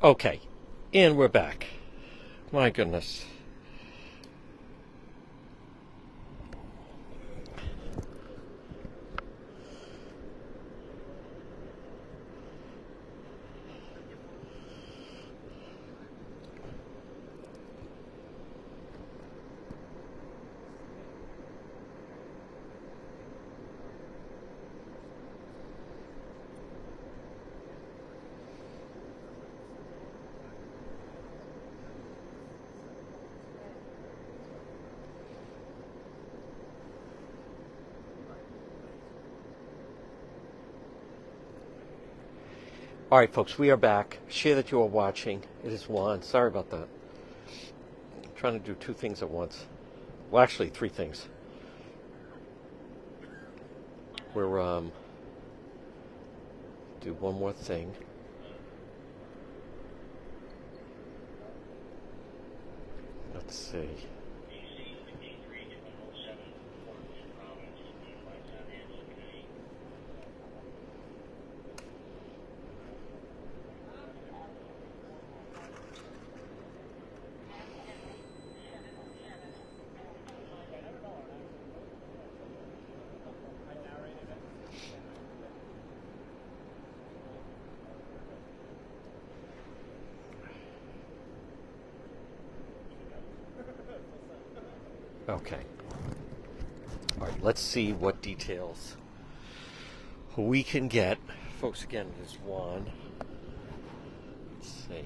Okay, and we're back. My goodness. All right, folks, we are back. Share that you are watching. It is Juan. Sorry about that. I'm trying to do two things at once. Well, actually, three things. We're do one more thing. Let's see. Okay. All right, let's see what details we can get. Folks, again, it is Juan. Let's see.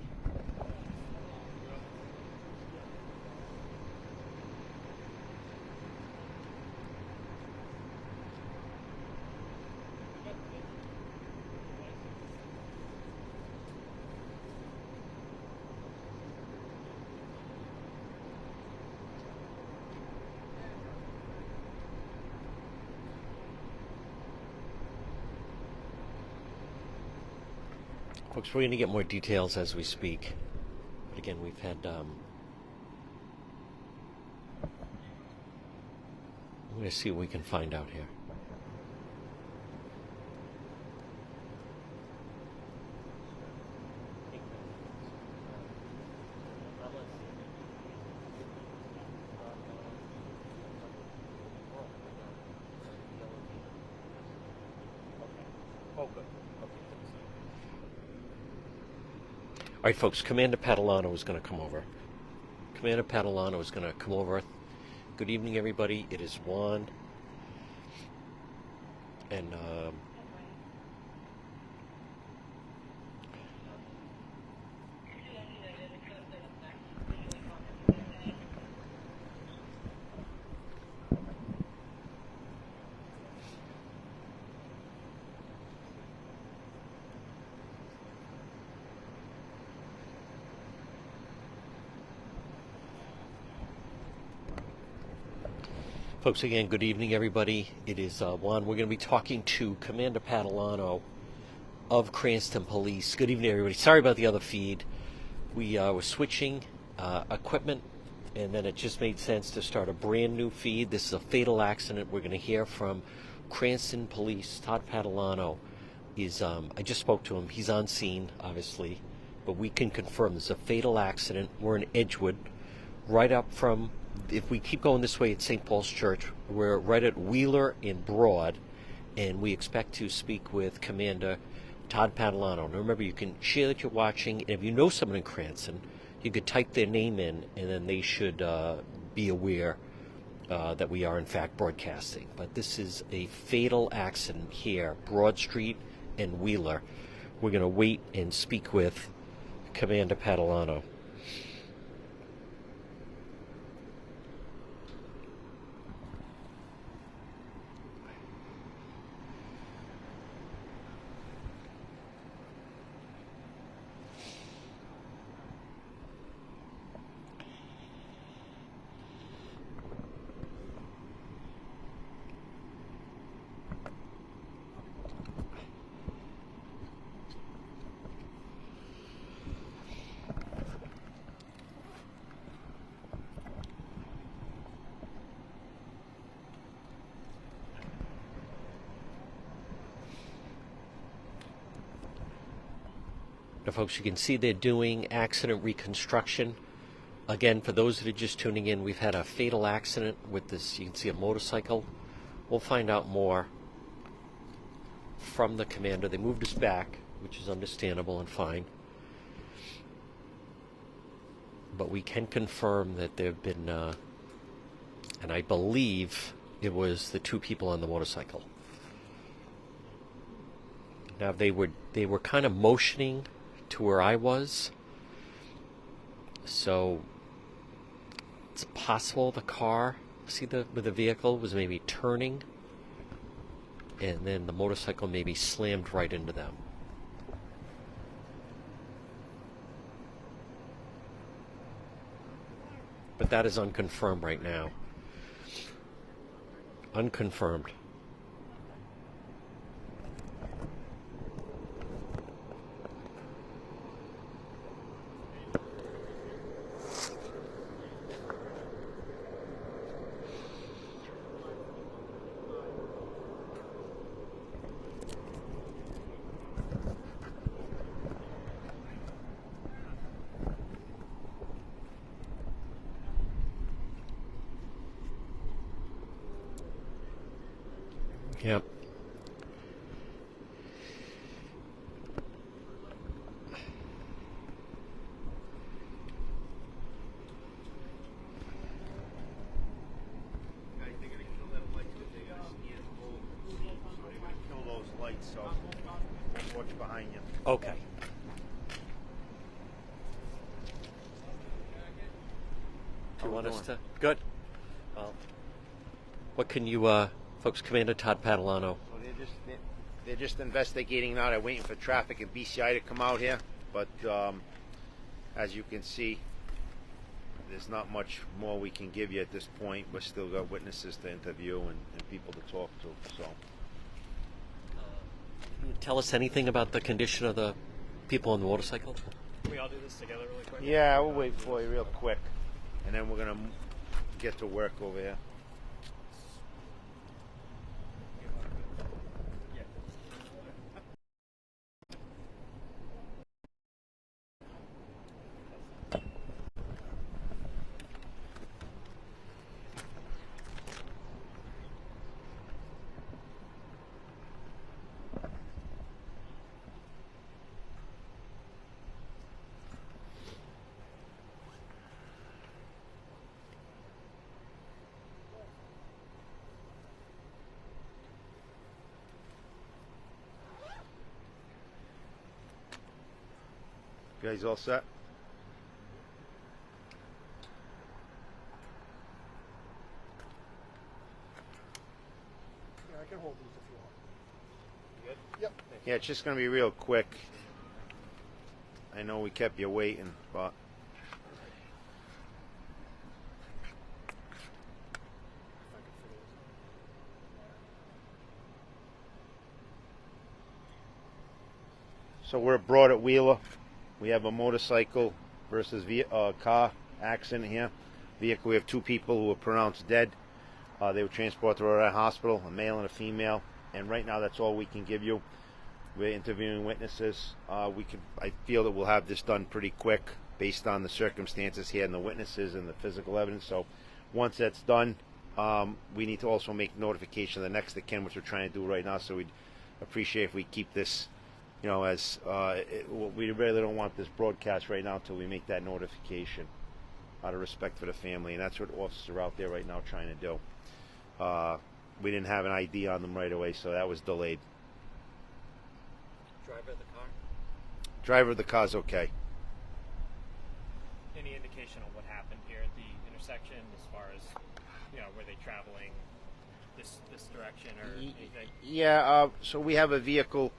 Folks, we're going to get more details as we speak. But again, we've had... I'm going to see what we can find out here. All right, folks, Commander Padalano is going to come over. Commander Padalano is going to come over. Good evening, everybody. It is Juan. And, folks, again, good evening, everybody. It is Juan. We're going to be talking to Commander Padalano of Cranston Police. Good evening, everybody. Sorry about the other feed. We were switching equipment, and then it just made sense to start a brand new feed. This is a fatal accident. We're going to hear from Cranston Police. Todd Padalano is, I just spoke to him. He's on scene, obviously, but we can confirm this is a fatal accident. We're in Edgewood, right up from... If we keep going this way at St. Paul's Church, we're right at Wheeler and Broad, and we expect to speak with Commander Todd Padalano. Now remember, you can share that you're watching, and if you know someone in Cranston, you could type their name in, and then they should be aware that we are in fact broadcasting. But this is a fatal accident here, Broad Street and Wheeler. We're going to wait and speak with Commander Padalano. Now, folks, you can see they're doing accident reconstruction. Again, for those that are just tuning in, we've had a fatal accident with this. You can see a motorcycle. We'll find out more from the commander. They moved us back, which is understandable and fine. But we can confirm that there have been, and I believe it was the two people on the motorcycle. Now they were kind of motioning to where I was, so it's possible the car, with the vehicle was maybe turning, and then the motorcycle maybe slammed right into them. But that is unconfirmed right now. Unconfirmed. Yep. Kill those lights, so watch behind you. Okay. Do you want us to? Good. Well, what can you, folks? Commander Todd Padalano. So they're just investigating now. They're waiting for traffic and BCI to come out here. But as you can see, there's not much more we can give you at this point. We've still got witnesses to interview and people to talk to. So, Can you tell us anything about the condition of the people on the motorcycle? Can we all do this together really quick? yeah, we'll wait for you real quick, and then we're gonna get to work over here. You guys all set? Yeah, I can hold these if you want. You good? Yep. Yeah, it's just gonna be real quick. I know we kept you waiting, but so we're abroad at Wheeler. We have a motorcycle versus car accident here. Vehicle. We have two people who were pronounced dead. They were transported to a hospital, a male and a female. And right now, that's all we can give you. We're interviewing witnesses. I feel that we'll have this done pretty quick, based on the circumstances here and the witnesses and the physical evidence. So, once that's done, we need to also make notification of the next of kin, which we're trying to do right now. So we'd appreciate if we keep this, as we really don't want this broadcast right now until we make that notification, out of respect for the family, and that's what officers are out there right now trying to do. We didn't have an ID on them right away, so that was delayed. Driver of the car? Driver of the car's okay. Any indication on what happened here at the intersection as far as, were they traveling this direction or anything? Yeah, so we have a vehicle,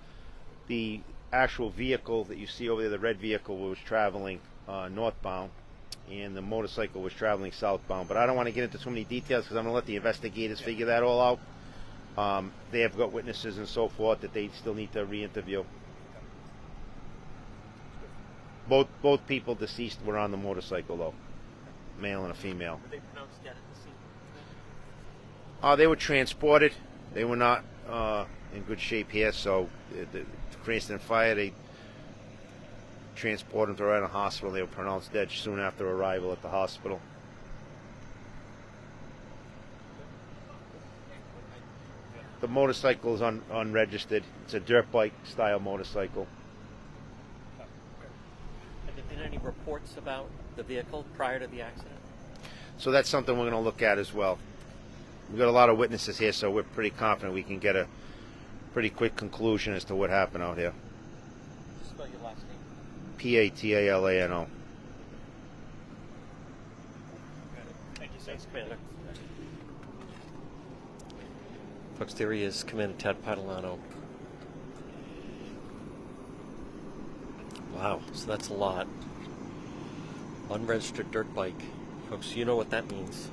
the actual vehicle that you see over there, the red vehicle, was traveling northbound, and the motorcycle was traveling southbound. But I don't want to get into too many details because I'm going to let the investigators figure that all out. They have got witnesses and so forth that they still need to re-interview. Both people deceased were on the motorcycle, though, male and a female. Were they pronounced dead at the scene? They were transported. They were not in good shape here, so the Cranston Fire, transported them to Rhode Island Hospital. They were pronounced dead soon after arrival at the hospital. The motorcycle is unregistered. It's a dirt bike style motorcycle. Have there been any reports about the vehicle prior to the accident? So that's something we're going to look at as well. We've got a lot of witnesses here, so we're pretty confident we can get a pretty quick conclusion as to what happened out here. Spell your last name. Patalano. Thank you, sir. Thanks, Commander. Folks, there he is, Commander Ted Patalano. Wow, so that's a lot. Unregistered dirt bike. Folks, you know what that means.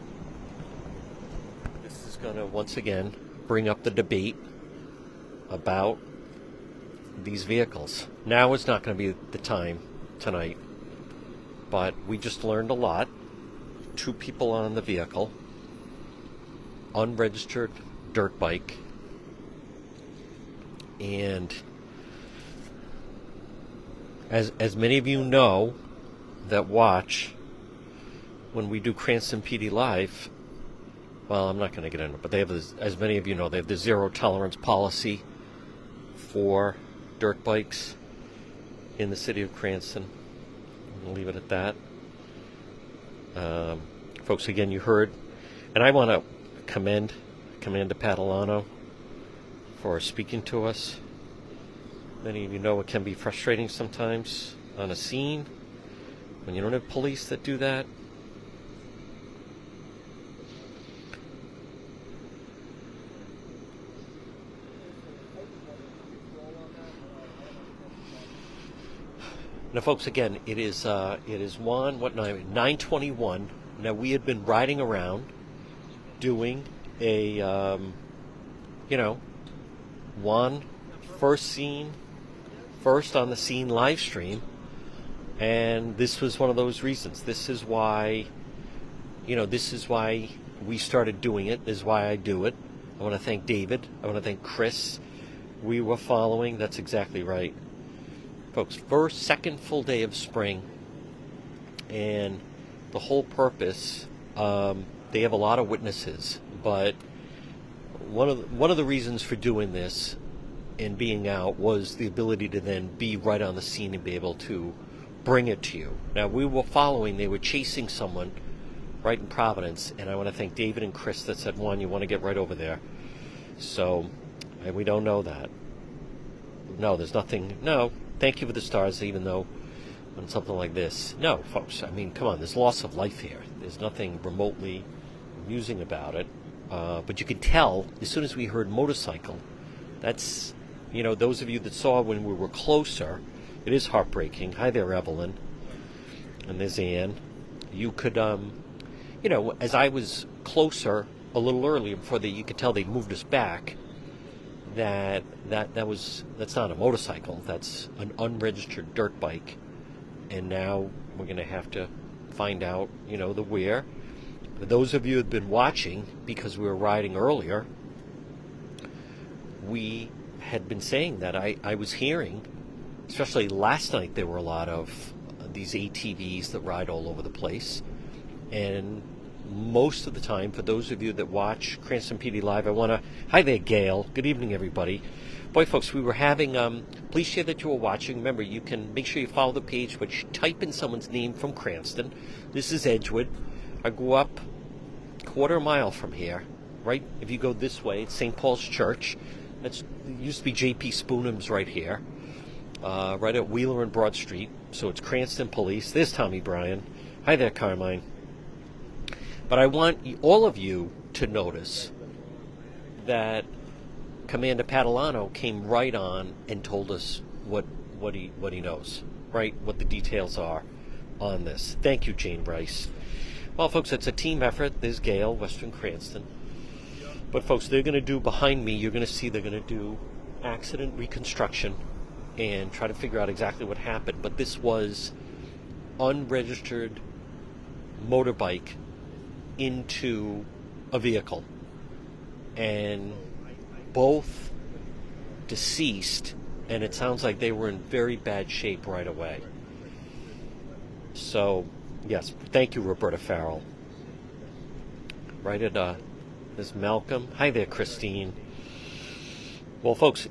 This is going to, once again, bring up the debate about these vehicles. Now is not going to be the time tonight, but we just learned a lot. 2 people on the vehicle, unregistered dirt bike, and as many of you know that watch when we do Cranston PD Live, well, I'm not going to get into it, but they have this, as many of you know, they have the zero tolerance policy for dirt bikes in the city of Cranston. We'll leave it at that. Folks, again, you heard, and I want to commend Commander Patalano for speaking to us. Many of you know it can be frustrating sometimes on a scene when you don't have police that do that. Now, folks, again, it is Juan. What now? 9:21. Now, we had been riding around doing a, Juan first on the scene live stream, and this was one of those reasons. This is why we started doing it. This is why I do it. I want to thank David. I want to thank Chris. We were following. That's exactly right. Folks, second full day of spring, and the whole purpose, they have a lot of witnesses, but one of the reasons for doing this and being out was the ability to then be right on the scene and be able to bring it to you. Now, we were following, they were chasing someone right in Providence, and I want to thank David and Chris that said, Juan, you want to get right over there. So, and we don't know that. No, there's nothing, no. Thank you for the stars, even though on something like this. No, folks, I mean, come on, there's loss of life here. There's nothing remotely amusing about it. But you could tell, as soon as we heard motorcycle, that's, those of you that saw when we were closer, it is heartbreaking. Hi there, Evelyn. And there's Ann. You could, as I was closer a little earlier, you could tell they moved us back. That's not a motorcycle. That's an unregistered dirt bike, and now we're going to have to find out, the where. For those of you who have been watching, because we were riding earlier, we had been saying that I was hearing, especially last night, there were a lot of these ATVs that ride all over the place, and most of the time, for those of you that watch Cranston PD Live, hi there, Gail. Good evening, everybody. Boy, folks, we were having, please share that you were watching. Remember, you can make sure you follow the page, but type in someone's name from Cranston. This is Edgewood. I grew up a quarter mile from here, right? If you go this way, it's St. Paul's Church. It used to be J.P. Spoonham's right here, right at Wheeler and Broad Street. So it's Cranston Police. There's Tommy Bryan. Hi there, Carmine. But I want all of you to notice that Commander Patalano came right on and told us what he knows, right? What the details are on this. Thank you, Jane Bryce. Well, folks, it's a team effort. There's Gail, Western Cranston. But, folks, they're going to do, behind me, you're going to see they're going to do accident reconstruction and try to figure out exactly what happened. But this was unregistered motorbike into a vehicle, and both deceased, and it sounds like they were in very bad shape right away. So, yes, thank you, Roberta Farrell. Right at Ms. Malcolm. Hi there, Christine. Well, folks,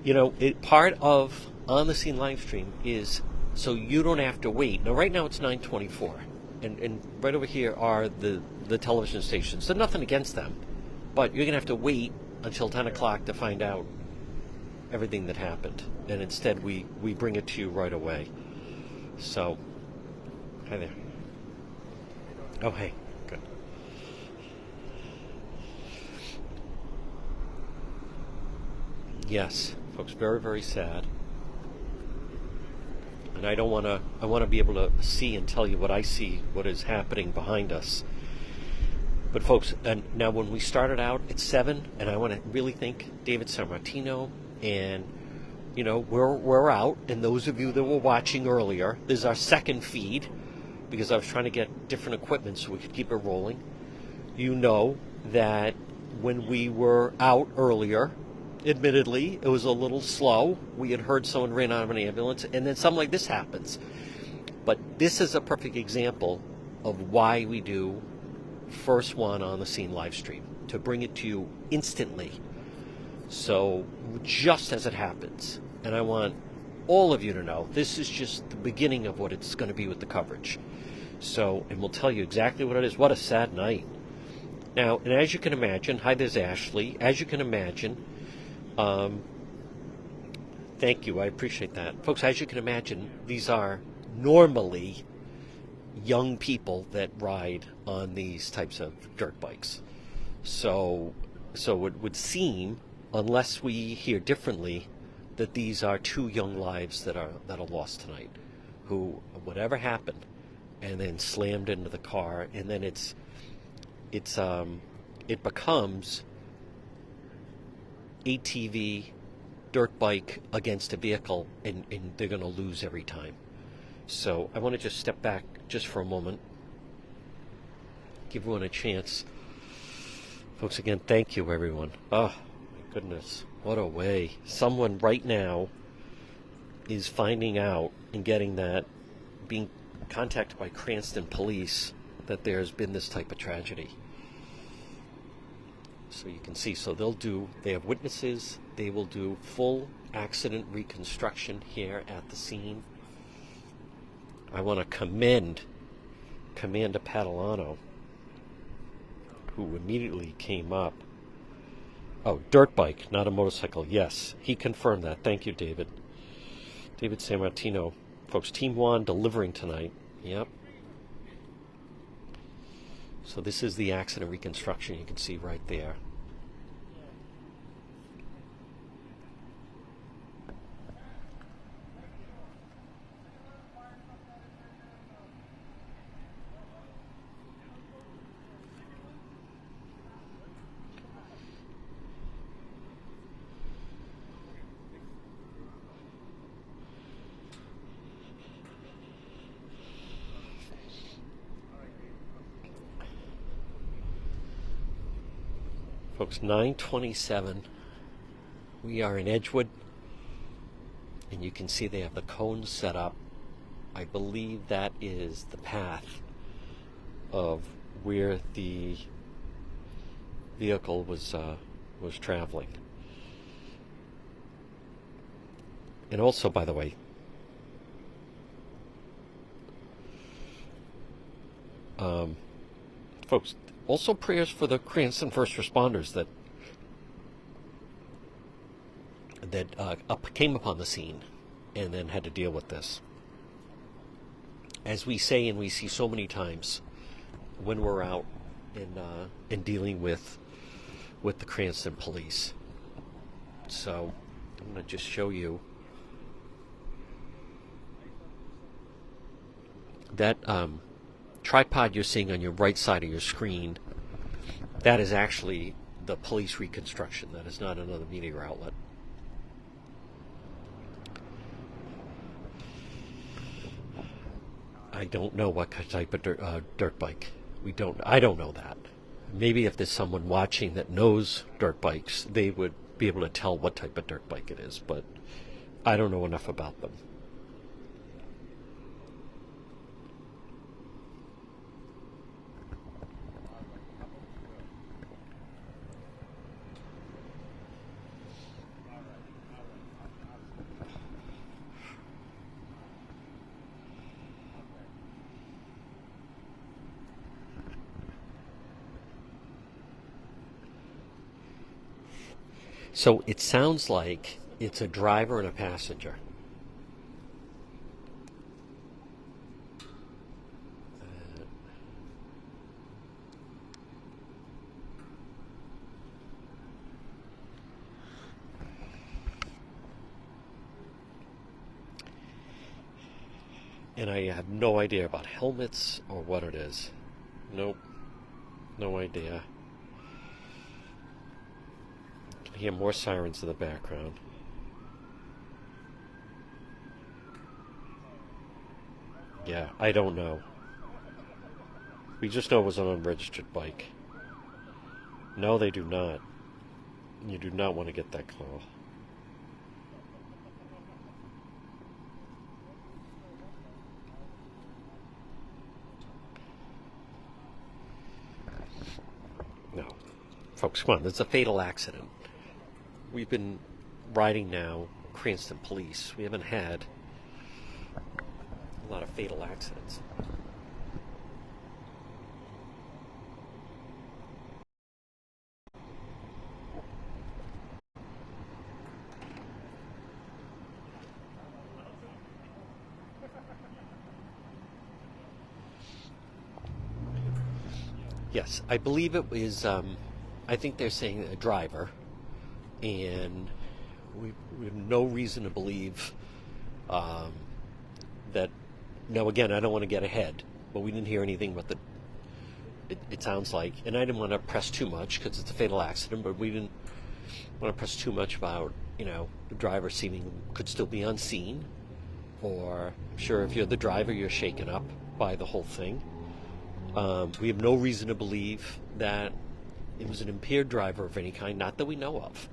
part of on the scene live stream is so you don't have to wait. Now, right now it's 9:24, and right over here are the television stations. So nothing against them, but you're gonna have to wait until 10 o'clock to find out everything that happened, and instead we bring it to you right away. So, hi there. Oh, hey, good. Yes, folks, very, very sad. And I want to be able to see and tell you what I see, what is happening behind us. But folks, and now when we started out at 7, and I want to really thank David Sammartino, and we're out, and those of you that were watching earlier, this is our second feed, because I was trying to get different equipment so we could keep it rolling. You know that when we were out earlier, admittedly, it was a little slow. We had heard someone ran out of an ambulance, and then something like this happens. But this is a perfect example of why we do First One on the Scene live stream, to bring it to you instantly. So just as it happens, and I want all of you to know, this is just the beginning of what it's going to be with the coverage. So, and we'll tell you exactly what it is. What a sad night. Now, and as you can imagine, hi, there's Ashley. As you can imagine, thank you, I appreciate that. Folks, as you can imagine, these are normally young people that ride on these types of dirt bikes. So it would seem, unless we hear differently, that these are 2 young lives that are lost tonight, who, whatever happened, and then slammed into the car, and then it becomes ATV, dirt bike against a vehicle, and they're going to lose every time. So I want to just step back just for a moment, give everyone a chance. Folks, again, thank you, everyone. Oh, my goodness, what a way. Someone right now is finding out and getting that, being contacted by Cranston police, that there's been this type of tragedy. So you can see, so they have witnesses, they will do full accident reconstruction here at the scene. I want to commend Commander Padalano, who immediately came up. Oh, dirt bike, not a motorcycle. Yes, he confirmed that. Thank you, David. David Sammartino. Folks, Team Juan delivering tonight. Yep. So this is the accident reconstruction you can see right there. Folks, 9:27. We are in Edgewood, and you can see they have the cones set up. I believe that is the path of where the vehicle was traveling. And also, by the way, folks, also prayers for the Cranston first responders that came upon the scene and then had to deal with this. As we say and we see so many times when we're out in dealing with the Cranston police. So I'm going to just show you that tripod you're seeing on your right side of your screen. That is actually the police reconstruction. That is not another media outlet. I don't know what type of dirt bike. I don't know that. Maybe if there's someone watching that knows dirt bikes, they would be able to tell what type of dirt bike it is, but I don't know enough about them. So it sounds like it's a driver and a passenger. And I have no idea about helmets or what it is. Nope. No idea. I can hear more sirens in the background. Yeah, I don't know. We just know it was an unregistered bike. No, they do not. You do not want to get that call. No. Folks, come on, there's a fatal accident. We've been riding now, Cranston Police. We haven't had a lot of fatal accidents. Yes, I believe it was, I think they're saying a driver, and we have no reason to believe that, no, again, I don't want to get ahead, but we didn't hear anything but it sounds like, and I didn't want to press too much because it's a fatal accident, but we didn't want to press too much about, the driver could still be on scene, or I'm sure if you're the driver, you're shaken up by the whole thing. We have no reason to believe that it was an impaired driver of any kind, not that we know of.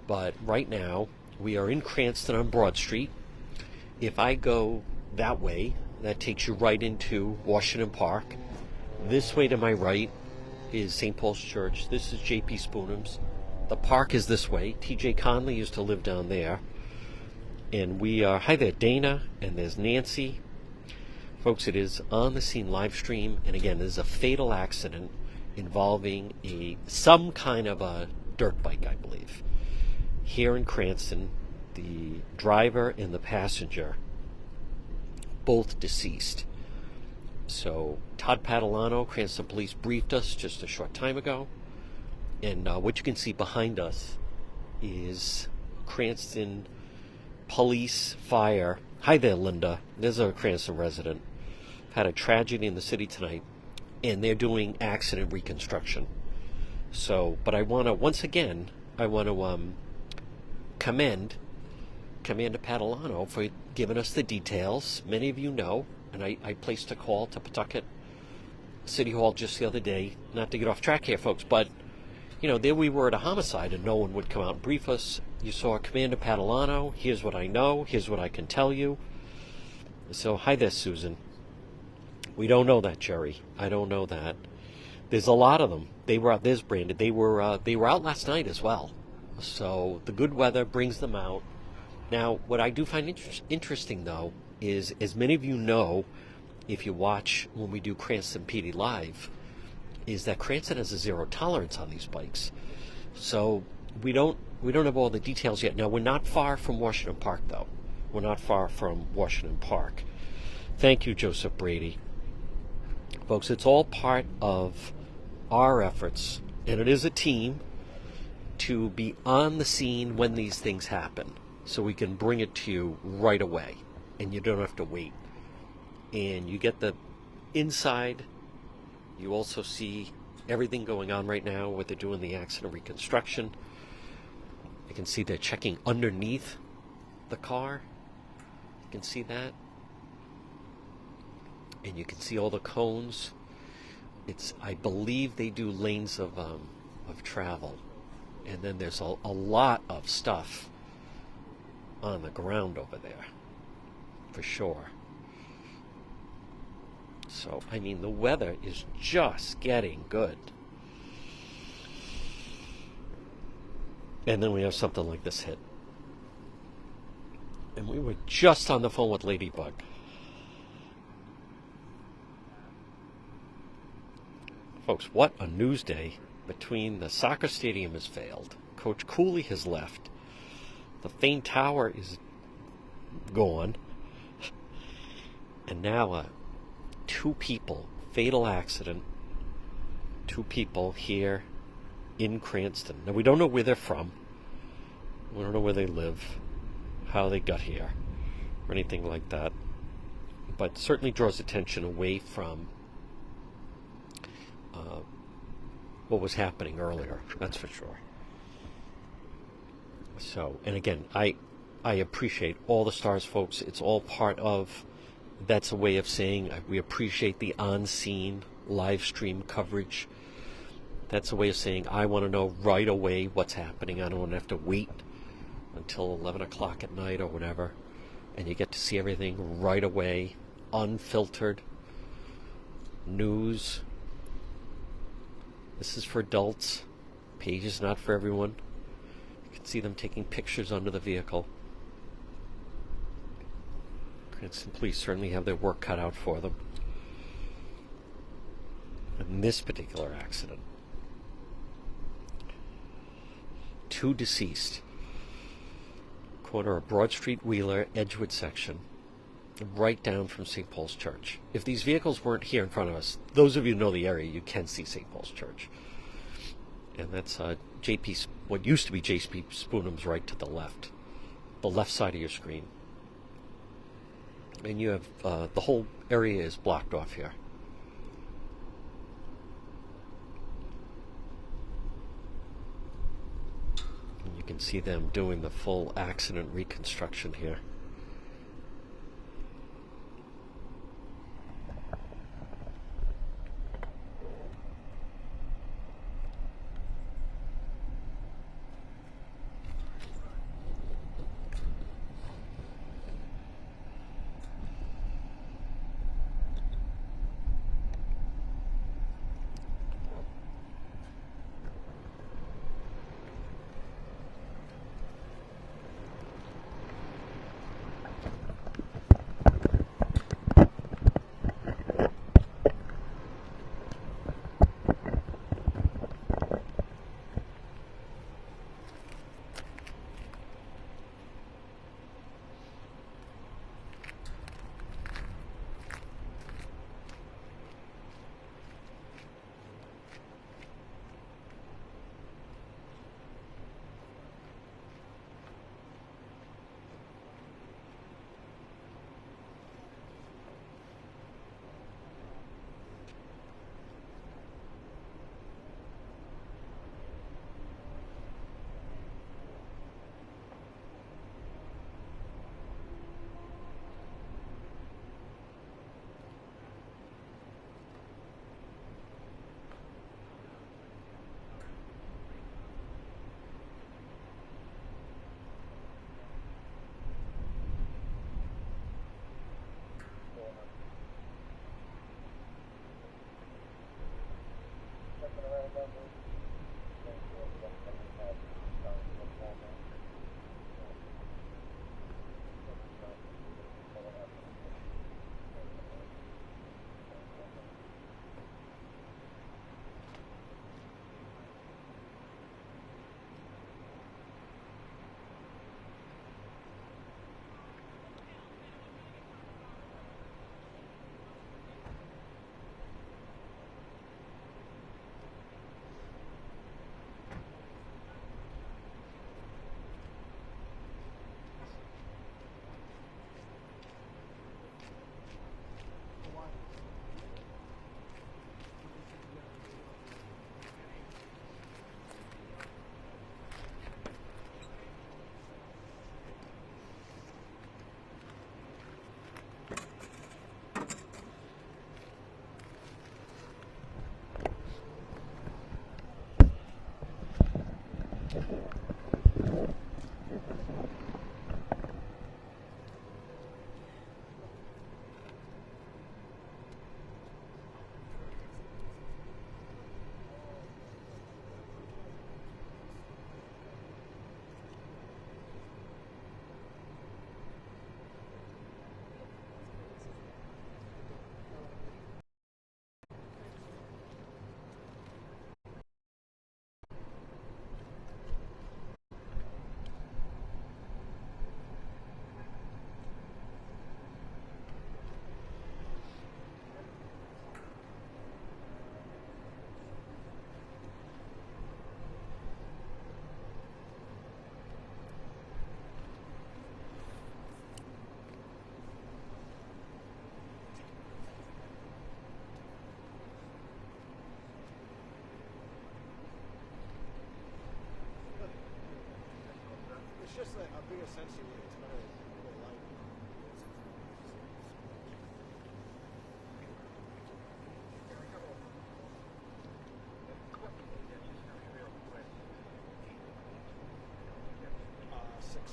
But right now, we are in Cranston on Broad Street. If I go that way, that takes you right into Washington Park. This way to my right is St. Paul's Church. This is J.P. Spoonham's. The park is this way. T.J. Conley used to live down there. And we are, hi there, Dana, and there's Nancy. Folks, it is on the scene live stream, and again, this is a fatal accident involving some kind of a dirt bike, I believe. Here in Cranston, the driver and the passenger, both deceased. So Todd Padalano, Cranston Police, briefed us just a short time ago, and what you can see behind us is Cranston Police Fire. Hi there, Linda. There's a Cranston resident. Had a tragedy in the city tonight, and they're doing accident reconstruction. So, but I want to commend Commander Padalano for giving us the details. Many of you know, and I placed a call to Pawtucket City Hall just the other day, not to get off track here, folks, but, there we were at a homicide, and no one would come out and brief us. You saw Commander Padalano. Here's what I know. Here's what I can tell you. So, hi there, Susan. We don't know that, Jerry. I don't know that. There's a lot of them. They were out. There's Brandon. They were out last night as well. So the good weather brings them out. Now, what I do find interesting, though, is, as many of you know, if you watch when we do Cranston PD Live, is that Cranston has a zero tolerance on these bikes. So we don't have all the details yet. Now, we're not far from Washington Park, though. We're not far from Washington Park. Thank you, Joseph Brady. Folks, it's all part of our efforts, and it is a team, to be on the scene when these things happen, so we can bring it to you right away, and you don't have to wait. And you get the inside. You also see everything going on right now, what they're doing, the accident reconstruction. You can see they're checking underneath the car. You can see that. And you can see all the cones. I believe they do lanes of travel. And then there's a lot of stuff on the ground over there, for sure. So, the weather is just getting good. And then we have something like this hit. And we were just on the phone with Ladybug. Folks, what a news day. Between the soccer stadium has failed, Coach Cooley has left. The Fane Tower is gone. And now two people, fatal accident, two people here in Cranston. Now, we don't know where they're from. We don't know where they live, how they got here, or anything like that. But certainly draws attention away from what was happening earlier, that's for sure. So, and again, I appreciate all the stars, folks. It's all part of, that's a way of saying we appreciate the on-scene live stream coverage. That's a way of saying I want to know right away what's happening. I don't want to have to wait until 11 o'clock at night or whatever. And you get to see everything right away, unfiltered news. This is for adults. Page is not for everyone. You can see them taking pictures under the vehicle. Cranston police certainly have their work cut out for them. In this particular accident, 2 deceased. Corner of Broad Street, Wheeler, Edgewood section, right down from St. Paul's Church. If these vehicles weren't here in front of us, those of you who know the area, you can see St. Paul's Church. And that's what used to be J.P. Spoonham's right to the left side of your screen. And you have the whole area is blocked off here. And you can see them doing the full accident reconstruction here. essentially it's better light. Six.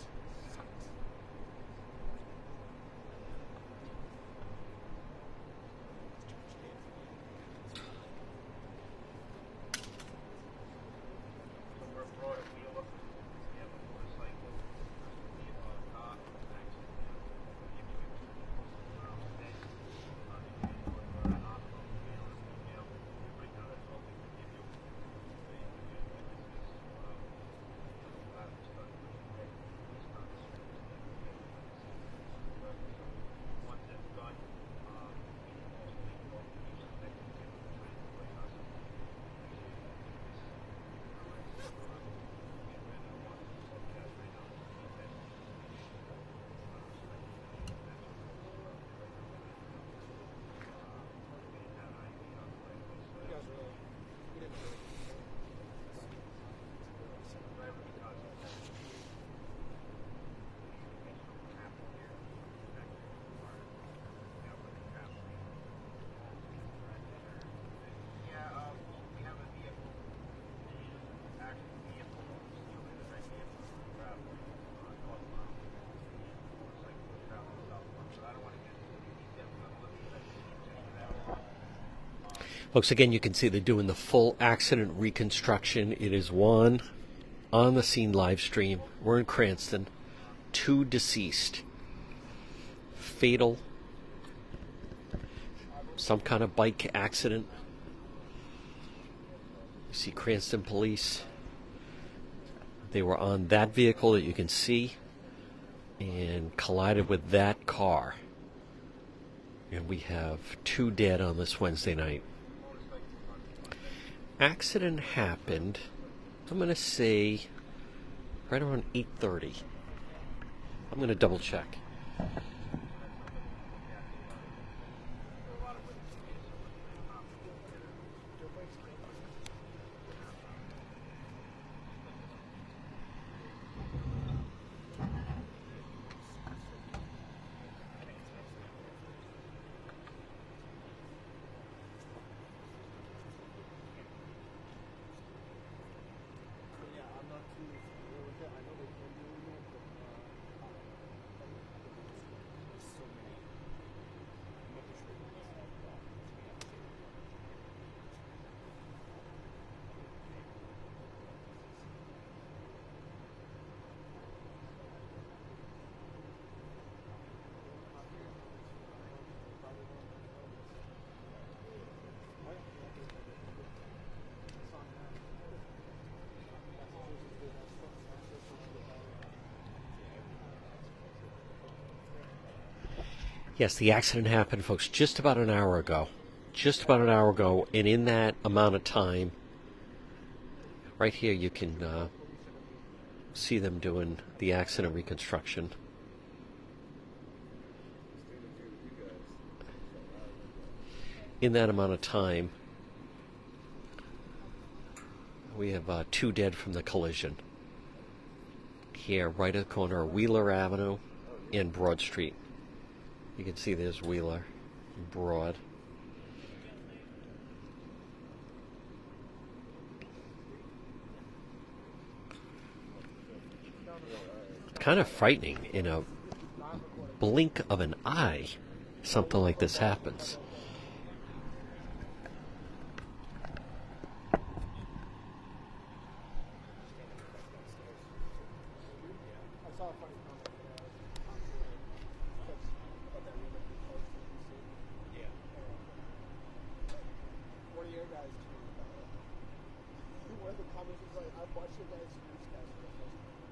We're abroad at Wheeler. We have a motorcycle. Car accident. Right now, that's all we can give you. Once it's done, You guys really, we didn't really. we have a vehicle, actual vehicle, traveling, so I don't want to get Folks, again, you can see they're doing the full accident reconstruction. It is Juan on the scene live stream. We're in Cranston. 2 deceased. Fatal. Some kind of bike accident. You see Cranston police. They were on that vehicle that you can see and collided with that car. And we have 2 dead on this Wednesday night. Accident happened, I'm going to say, right around 8:30. I'm going to double check. Yeah, I'm not too familiar with it. I know they've been doing it, but there's so many. I'm not too sure. Yes, the accident happened, folks, just about an hour ago. Just about an hour ago, and in that amount of time, right here you can see them doing the accident reconstruction. In that amount of time, we have 2 dead from the collision. Here, right at the corner of Wheeler Avenue and Broad Street. You can see there's Wheeler, Broad. It's kind of frightening. In a blink of an eye, something like this happens. I saw a funny comment on Twitter about that remake post that you see. Yeah. One of your guys tweeted about it. One of the comments was like, I've watched your guys' newscast for the first time.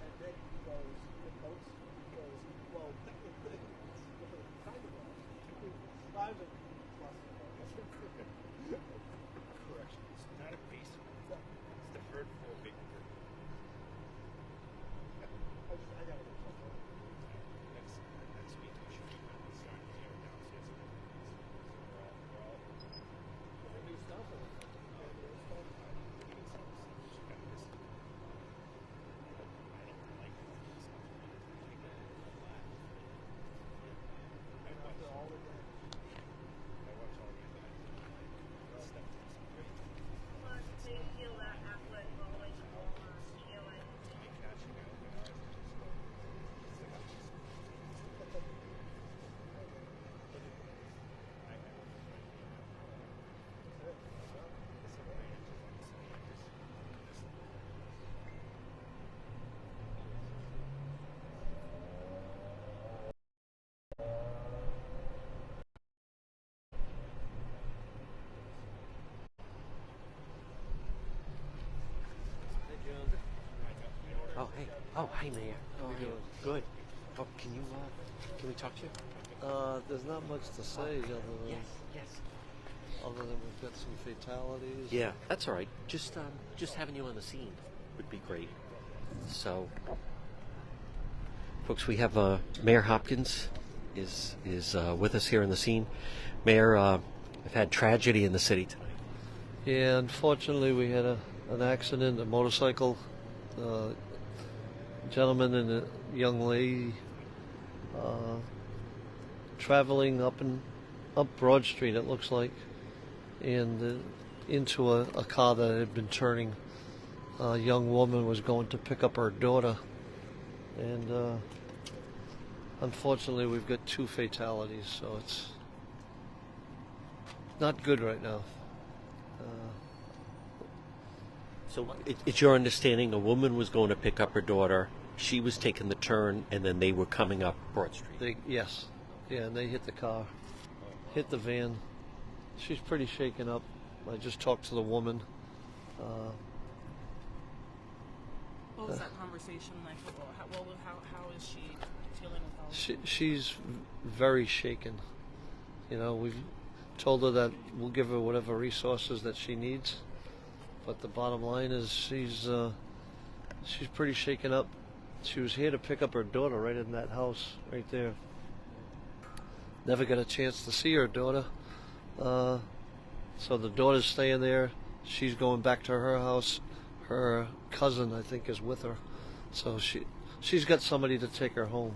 And then he goes, the notes, he goes, well, technically, kind of wrong. I'm a plus. Correction. It's not a basement. It's the third floor big room. I gotta go check it. Next week we should be starting to tear downstairs. New stuff or? Hey. Oh, hi, Mayor. How are you? Good. Oh, can we talk to you? There's not much to say Yes. other than we've got some fatalities. Yeah, that's all right. Just having you on the scene would be great. So, folks, we have Mayor Hopkins is with us here in the scene. Mayor, I've had tragedy in the city tonight. Yeah, unfortunately, we had an accident, a motorcycle gentleman and a young lady traveling up Broad Street, it looks like, and into a car that had been turning. A young woman was going to pick up her daughter, and unfortunately, we've got 2 fatalities, so it's not good right now. So it's your understanding a woman was going to pick up her daughter, she was taking the turn, and then they were coming up Broad Street. Yes. Yeah, and they hit the car, hit the van. She's pretty shaken up. I just talked to the woman. What was that conversation like? How is she feeling with all of She's very shaken. You know, we've told her that we'll give her whatever resources that she needs. But the bottom line is she's pretty shaken up. She was here to pick up her daughter right in that house right there. Never got a chance to see her daughter. So the daughter's staying there. She's going back to her house. Her cousin, I think, is with her. So she's got somebody to take her home.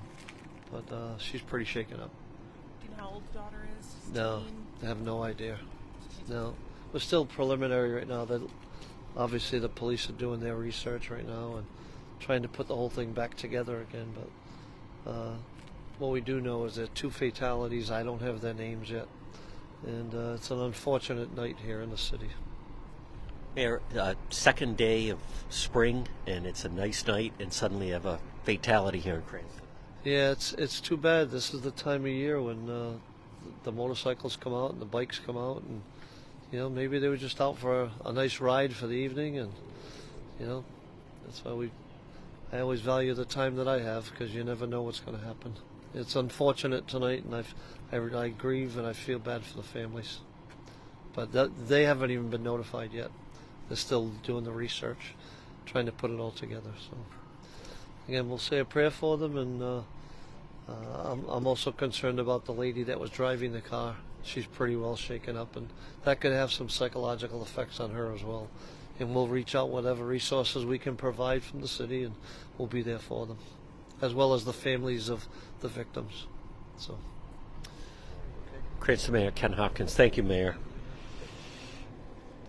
But she's pretty shaken up. Do you know how old the daughter is? No, 16? I have no idea. No. We're still preliminary right now. Obviously, the police are doing their research right now and trying to put the whole thing back together again. But what we do know is there are 2 fatalities. I don't have their names yet. And it's an unfortunate night here in the city. Mayor, second day of spring, and it's a nice night, and suddenly you have a fatality here in Cranston. Yeah, it's too bad. This is the time of year when the motorcycles come out and the bikes come out, and maybe they were just out for a nice ride for the evening, and that's why I always value the time that I have, because you never know what's going to happen. It's unfortunate tonight, and I grieve and I feel bad for the families, but they haven't even been notified yet. They're still doing the research, trying to put it all together. So again, we'll say a prayer for them, and I'm also concerned about the lady that was driving the car. She's pretty well shaken up, and that could have some psychological effects on her as well. And we'll reach out whatever resources we can provide from the city, and we'll be there for them, as well as the families of the victims. So, Cranston Mayor Ken Hopkins. Thank you, Mayor.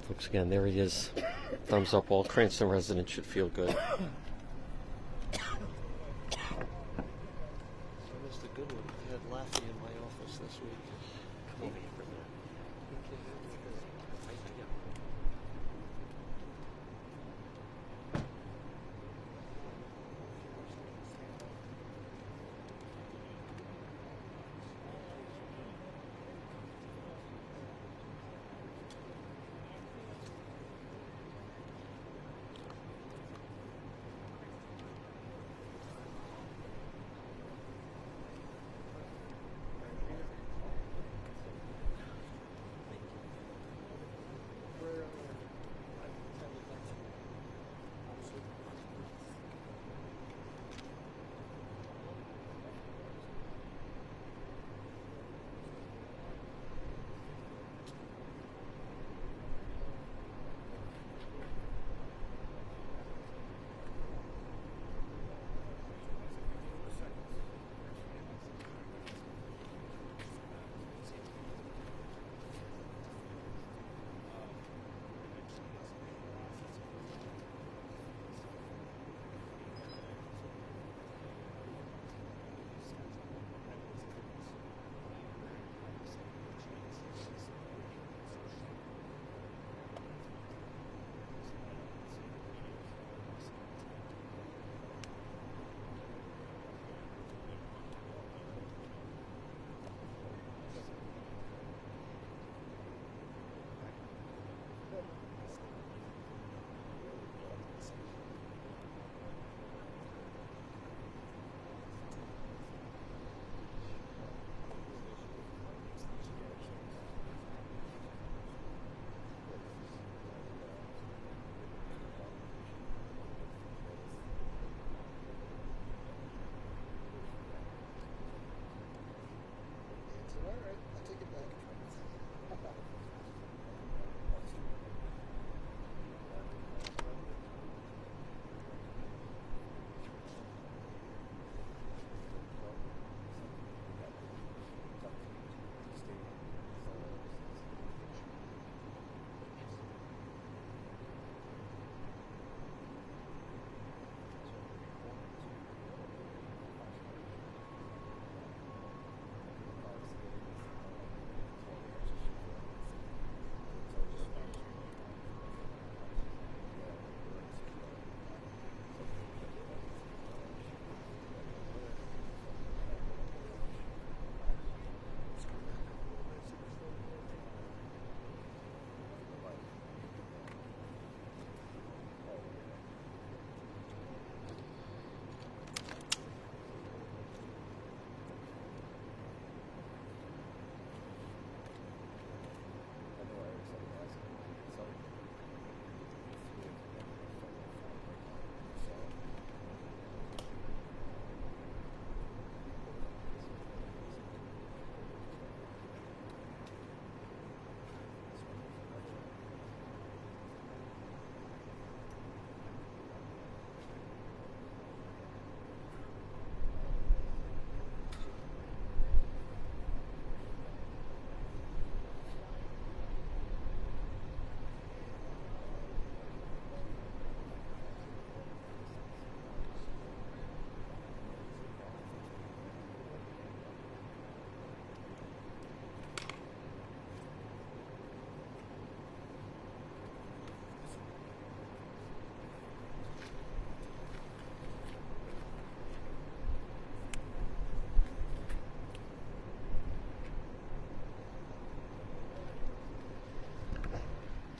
Folks, again, there he is. Thumbs up. All Cranston residents should feel good. so Mr. Goodwin, I had Laffy in my office this week. Come over here for a minute.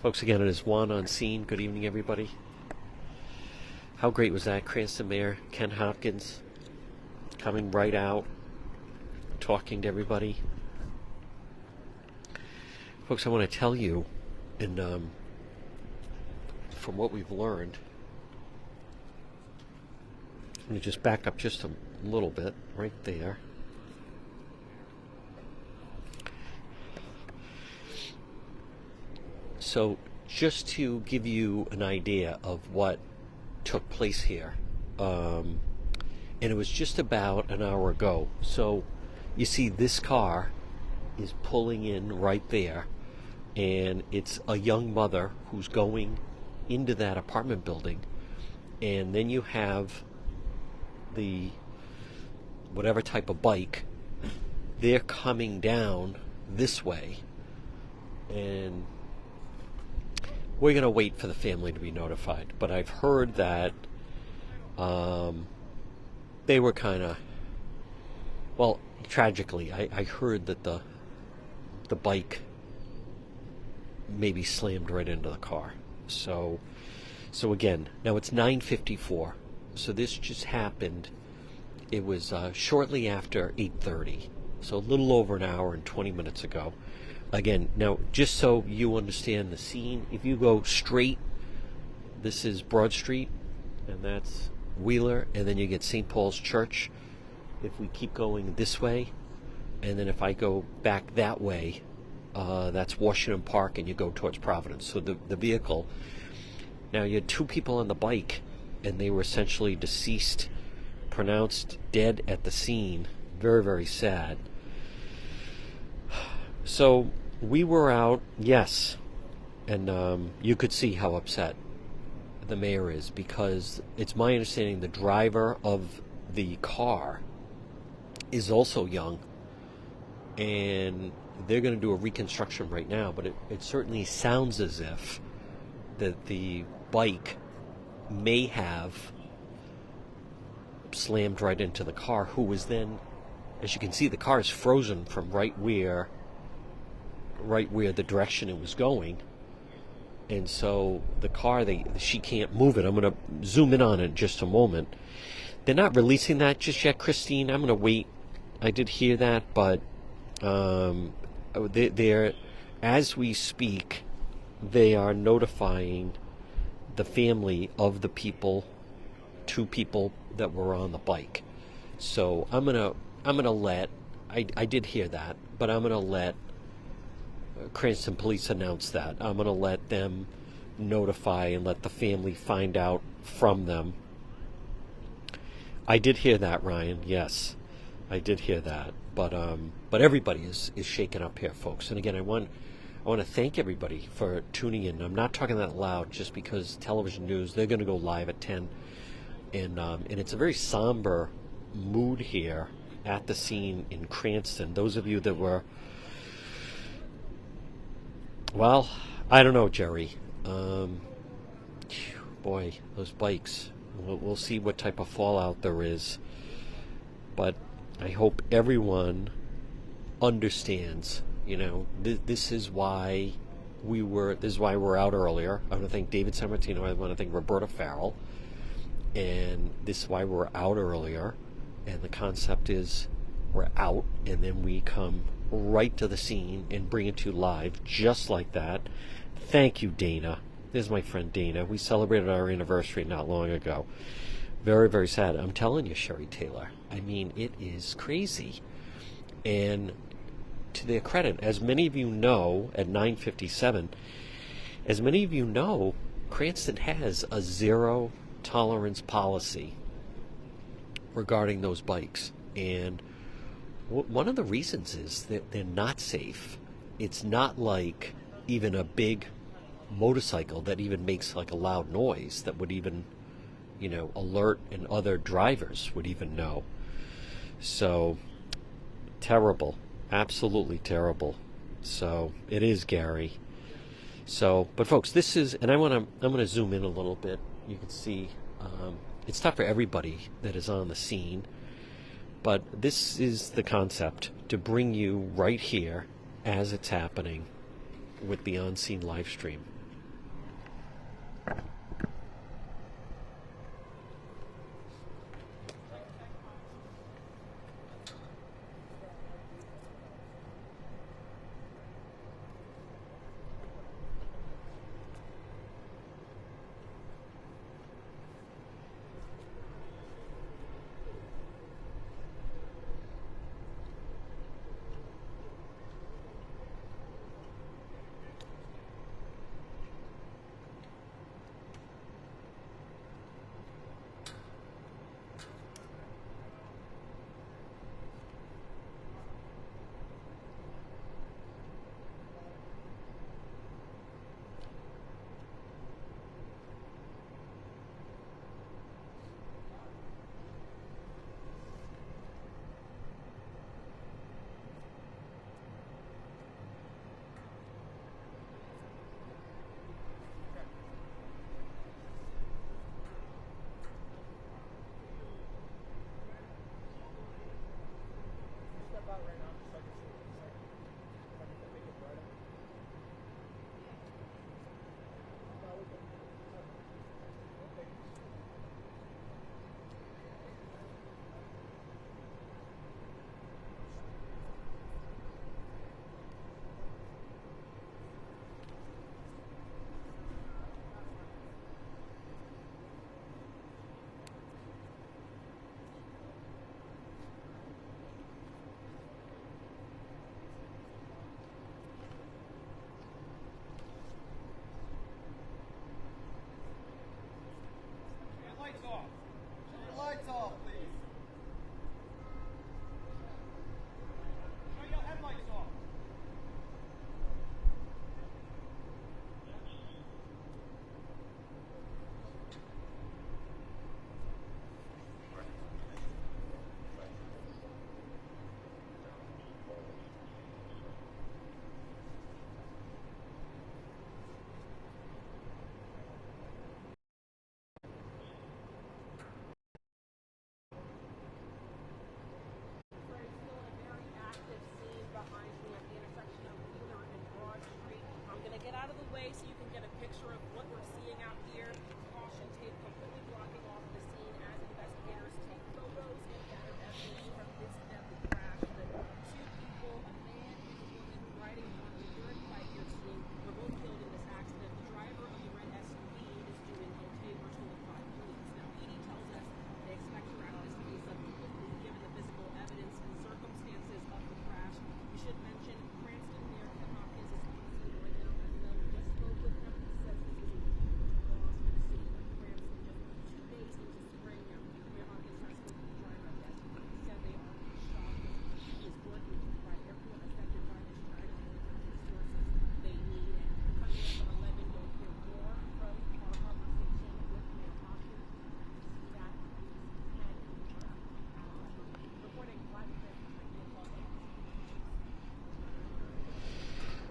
Folks, again, it is Juan on scene. Good evening, everybody. How great was that? Cranston Mayor Ken Hopkins coming right out, talking to everybody. Folks, I want to tell you, and from what we've learned, let me just back up just a little bit right there. So just to give you an idea of what took place here, and it was just about an hour ago. So you see this car is pulling in right there, and it's a young mother who's going into that apartment building, and then you have the whatever type of bike, they're coming down this way, and we're going to wait for the family to be notified. But I've heard that they were kind of, well, tragically, I heard that the bike maybe slammed right into the car. So again, now it's 9:54. So this just happened. It was shortly after 8:30. So a little over an hour and 20 minutes ago. Again, now, just so you understand the scene, if you go straight, this is Broad Street, and that's Wheeler, and then you get St. Paul's Church. If we keep going this way, and then if I go back that way, that's Washington Park, and you go towards Providence. So the vehicle, now you had two people on the bike, and they were essentially deceased, pronounced dead at the scene. Very, very sad. So we were out, yes, and you could see how upset the mayor is, because it's my understanding the driver of the car is also young, and they're going to do a reconstruction right now, but it certainly sounds as if that the bike may have slammed right into the car, who was then, as you can see, the car is frozen from right where the direction it was going, and so the car, she can't move it. I'm going to zoom in on it in just a moment. They're not releasing that just yet, Christine. I'm going to wait. I did hear that, but they're, as we speak, they are notifying the family of the two people that were on the bike. So I'm gonna let, I did hear that, but I'm gonna let Cranston Police announce that. I'm gonna let them notify and let the family find out from them. I did hear that, Ryan. Yes, I did hear that. But everybody is shaken up here, folks. And again, I want to thank everybody for tuning in. I'm not talking that loud just because television news, they're going to go live at 10. And it's a very somber mood here at the scene in Cranston. Those of you that were, well, I don't know, Jerry. Boy, those bikes. We'll see what type of fallout there is. But I hope everyone understands. You know, this is why we're out earlier. I want to thank David Sammartino. I want to thank Roberta Farrell. And this is why we're out earlier. And the concept is we're out, and then we come right to the scene and bring it to you live, just like that. Thank you, Dana. This is my friend Dana. We celebrated our anniversary not long ago. Very, very sad. I'm telling you, Sherry Taylor. I mean, it is crazy. And to their credit, as many of you know, at 9:57, as many of you know, Cranston has a zero tolerance policy regarding those bikes. And one of the reasons is that they're not safe. It's not like even a big motorcycle that even makes like a loud noise that would even, alert, and other drivers would even know. So terrible, absolutely terrible. So it is, Gary. So, but folks, this is, and I'm gonna zoom in a little bit. You can see it's tough for everybody that is on the scene, but this is the concept, to bring you right here as it's happening with the on-scene live stream.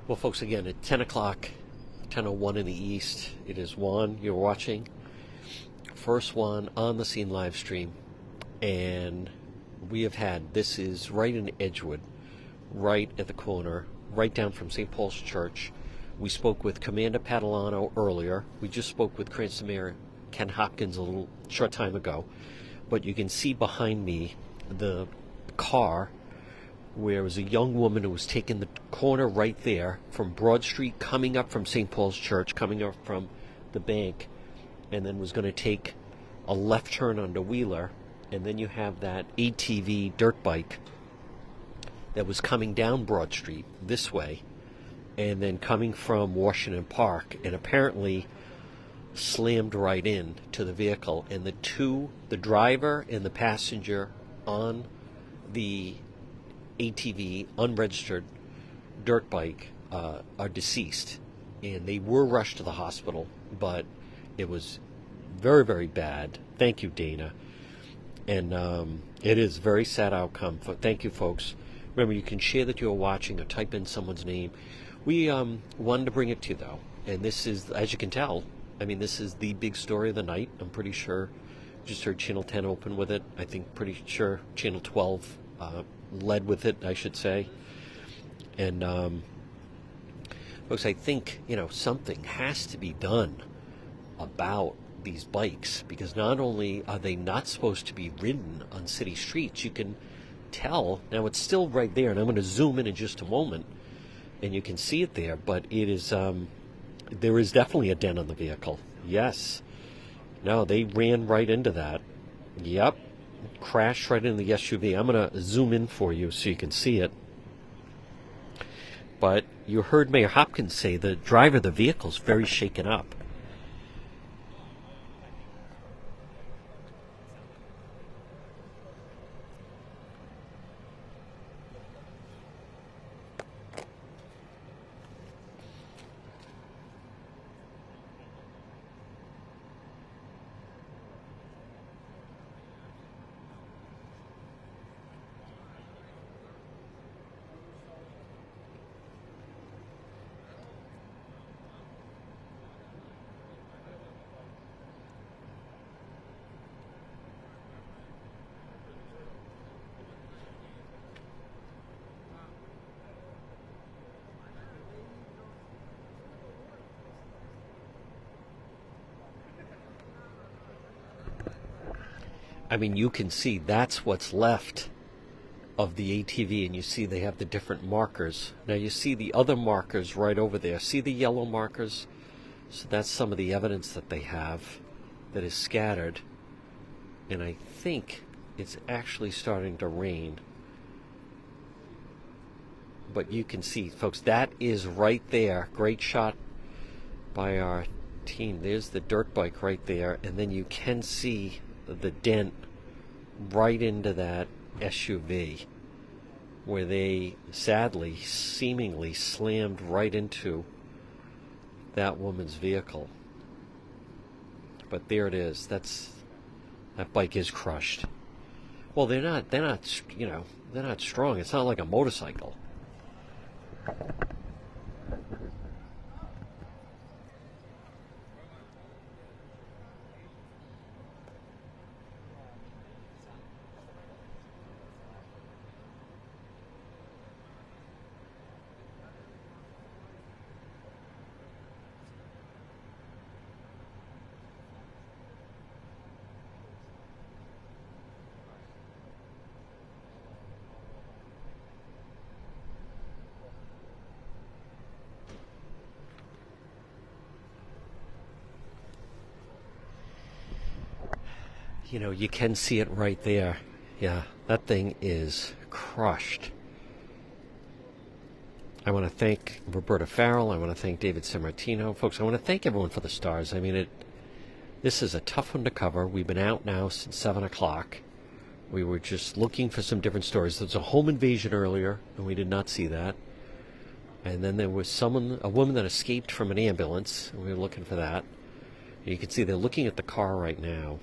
Well, folks, again, at 10 o'clock, 10:01 in the East, it is Juan. You're watching. First one on the scene live stream. And we have had, this is right in Edgewood, right at the corner, right down from St. Paul's Church. We spoke with Commander Padalano earlier. We just spoke with Cranston Mayor Ken Hopkins a little short time ago. But you can see behind me the car where was a young woman who was taking the corner right there from Broad Street, coming up from St. Paul's Church, coming up from the bank, and then was going to take a left turn onto Wheeler. And then you have that ATV dirt bike that was coming down Broad Street this way, and then coming from Washington Park, and apparently slammed right in to the vehicle. And the driver and the passenger on the ATV, unregistered dirt bike, are deceased. And they were rushed to the hospital, but it was very, very bad. Thank you, Dana. And it is a very sad outcome. Thank you, folks. Remember, you can share that you're watching or type in someone's name. We wanted to bring it to you, though. And this is, as you can tell, I mean, this is the big story of the night. I'm pretty sure. Just heard Channel 10 open with it. I think pretty sure Channel 12 led with it, I should say. And folks, I think, something has to be done about these bikes, because not only are they not supposed to be ridden on city streets, you can tell, now it's still right there, and I'm going to zoom in just a moment, and you can see it there, but it is, there is definitely a dent on the vehicle. Yes. No, they ran right into that. Yep. Crashed right into the SUV. I'm going to zoom in for you so you can see it. But you heard Mayor Hopkins say the driver of the vehicle is very shaken up. I mean, you can see that's what's left of the ATV, and you see they have the different markers. Now you see the other markers right over there. See the yellow markers? So that's some of the evidence that they have that is scattered. And I think it's actually starting to rain. But you can see, folks, that is right there. Great shot by our team. There's the dirt bike right there, and then you can see the dent right into that SUV, where they sadly, seemingly slammed right into that woman's vehicle. But there it is. That bike is crushed. Well, they're not, you know, they're not strong. It's not like a motorcycle. You know, you can see it right there. Yeah, that thing is crushed. I want to thank Roberta Farrell. I want to thank David Sammartino. Folks, I want to thank everyone for the stars. I mean, this is a tough one to cover. We've been out now since 7 o'clock. We were just looking for some different stories. There was a home invasion earlier, and we did not see that. And then there was a woman that escaped from an ambulance, and we were looking for that. And you can see they're looking at the car right now.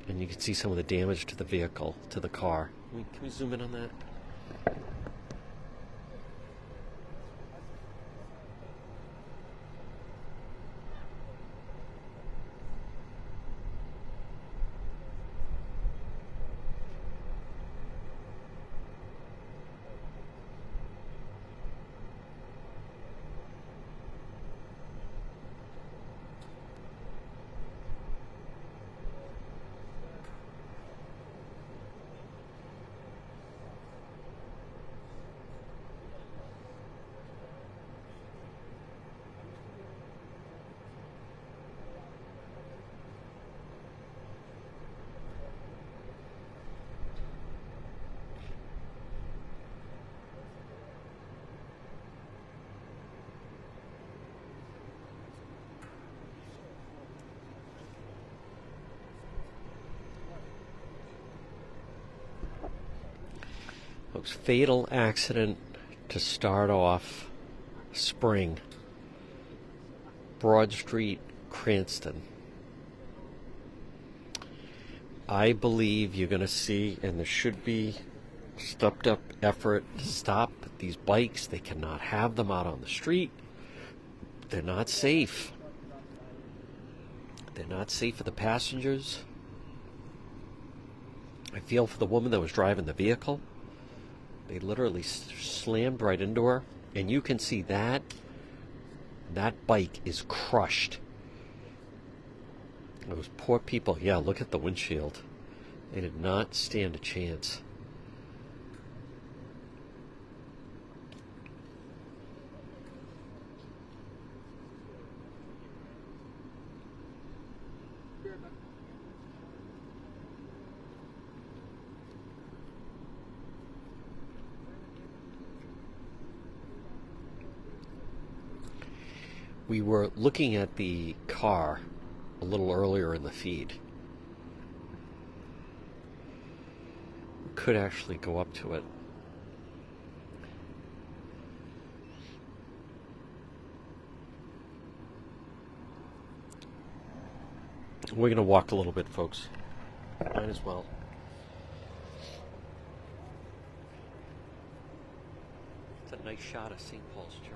And you can see some of the damage to the vehicle, to the car. Can we zoom in on that? Folks, fatal accident to start off spring. Broad Street, Cranston. I believe you're going to see, and there should be, stepped up effort to stop these bikes. They cannot have them out on the street. They're not safe. They're not safe for the passengers. I feel for the woman that was driving the vehicle. They literally slammed right into her, and you can see that bike is crushed. Those poor people. Yeah, look at the windshield. They did not stand a chance. We were looking at the car a little earlier in the feed. We could actually go up to it. We're going to walk a little bit, folks. Might as well. It's a nice shot of St. Paul's Church.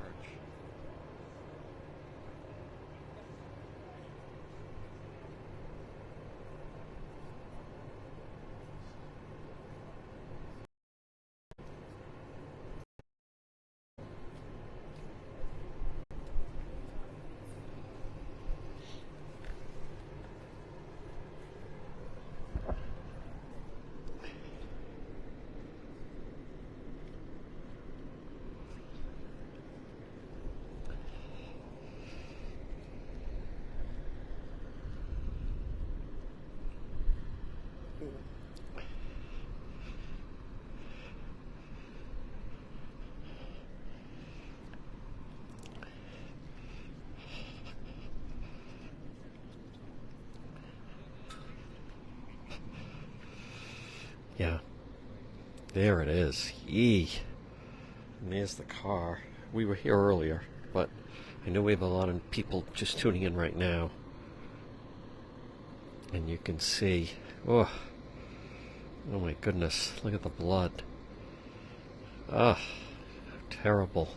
Yeah. There it is. Yee. And there's the car. We were here earlier, but I know we have a lot of people just tuning in right now. And you can see, oh my goodness, look at the blood. Ah, terrible.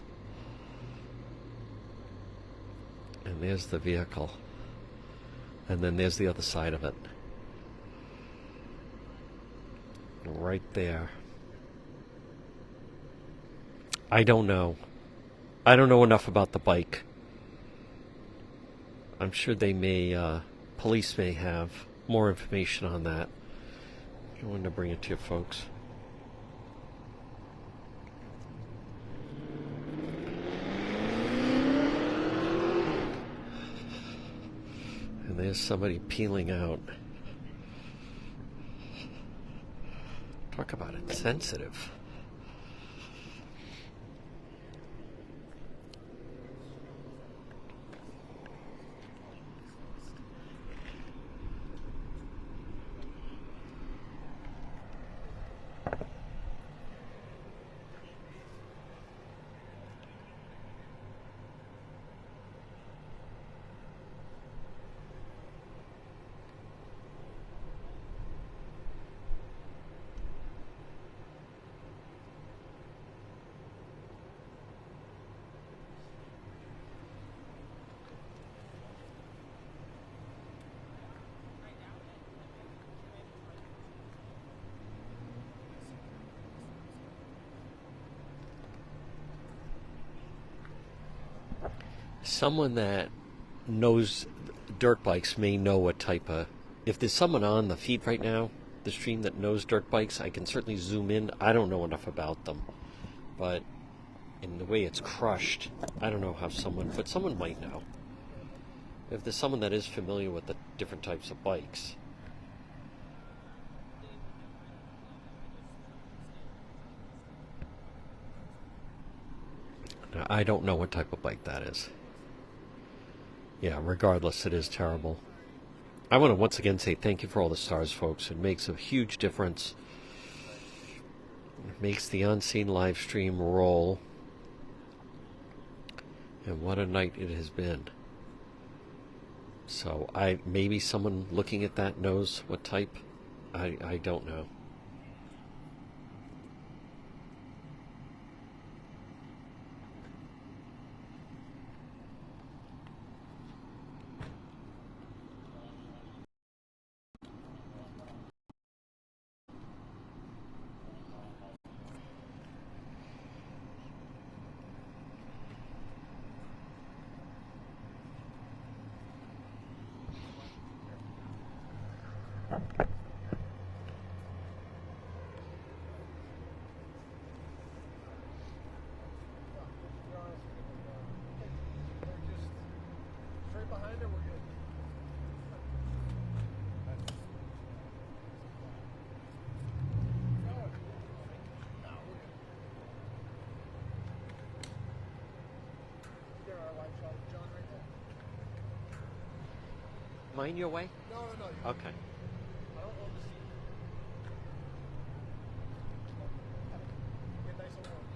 And there's the vehicle. And then there's the other side of it. Right there. I don't know. I don't know enough about the bike. I'm sure they may, police may have more information on that. I wanted to bring it to you folks. And there's somebody peeling out. Talk about insensitive. Someone that knows dirt bikes may know what type of... If there's someone on the feed right now, the stream, that knows dirt bikes, I can certainly zoom in. I don't know enough about them. But in the way it's crushed, I don't know how someone... But someone might know. If there's someone that is familiar with the different types of bikes. Now, I don't know what type of bike that is. Yeah, regardless, it is terrible. I want to once again say thank you for all the stars, folks. It makes a huge difference. It makes the Unseen live stream roll. And what a night it has been. So maybe someone looking at that knows what type. I don't know. mine your way? No. Okay. I don't own the seat. Get nice and warm.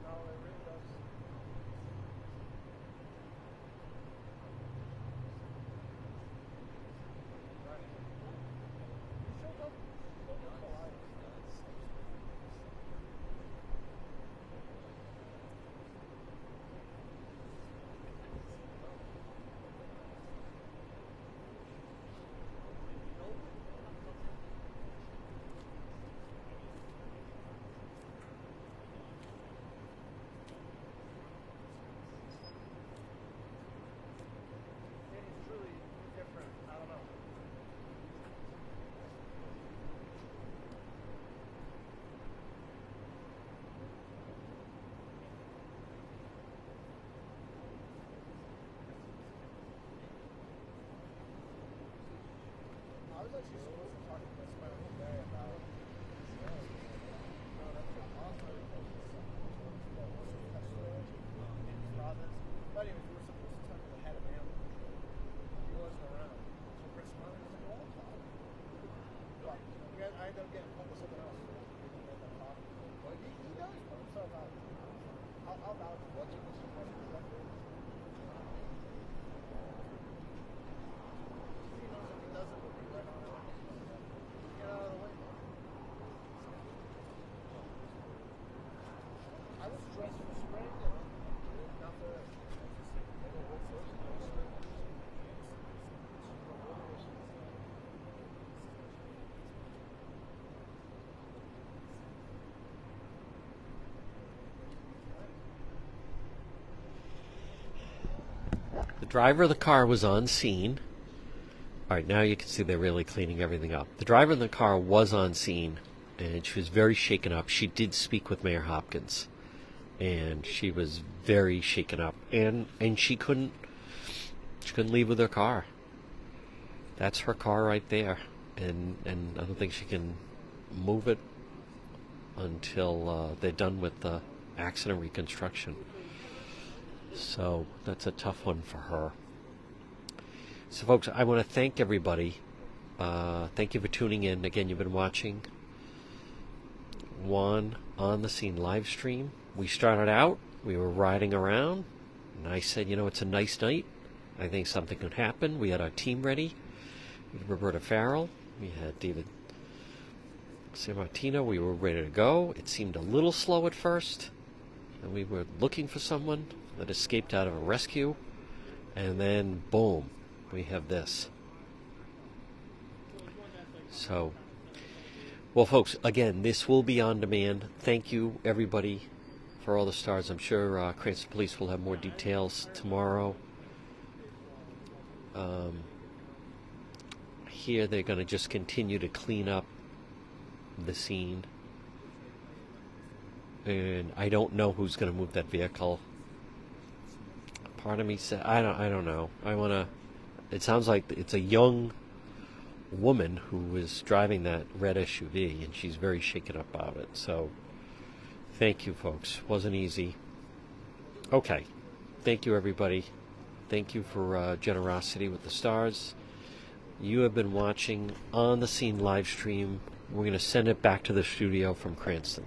No, it really does. It's truly different. I don't know. I was actually supposed to talk to this man today about. No, that's awesome. But anyways, we were supposed to talk to the head of Amazon. He wasn't around. So Chris Martin was like, well, I'll talk. But I ended up getting pulled with someone else. We didn't end up talking. But he does put himself out. I'll vouch for what you was supposed to do. He knows if he doesn't, we'll be right on it. Get out of the way. I was dressed for spring, not for. The driver of the car was on scene. All right, now you can see they're really cleaning everything up. The driver of the car was on scene, and she was very shaken up. She did speak with Mayor Hopkins, and she was very shaken up, and she couldn't leave with her car. That's her car right there, and I don't think she can move it until they're done with the accident reconstruction. So that's a tough one for her. So folks, I want to thank everybody. Thank you for tuning in. Again, you've been watching Juan on the Scene live stream. We started out, we were riding around, and I said, it's a nice night. I think something could happen. We had our team ready. We had Roberta Farrell. We had David San Martino. We were ready to go. It seemed a little slow at first, and we were looking for someone that escaped out of a rescue, and then boom, we have this. So, well folks, again, this will be on demand. Thank you everybody for all the stars. I'm sure Cranston Police will have more details tomorrow. Here they're going to just continue to clean up the scene, and I don't know who's going to move that vehicle. Part of me said, I don't know. It sounds like it's a young woman who is driving that red SUV, and she's very shaken up about it. So, thank you, folks. Wasn't easy. Okay. Thank you, everybody. Thank you for generosity with the stars. You have been watching On the Scene live stream. We're going to send it back to the studio from Cranston.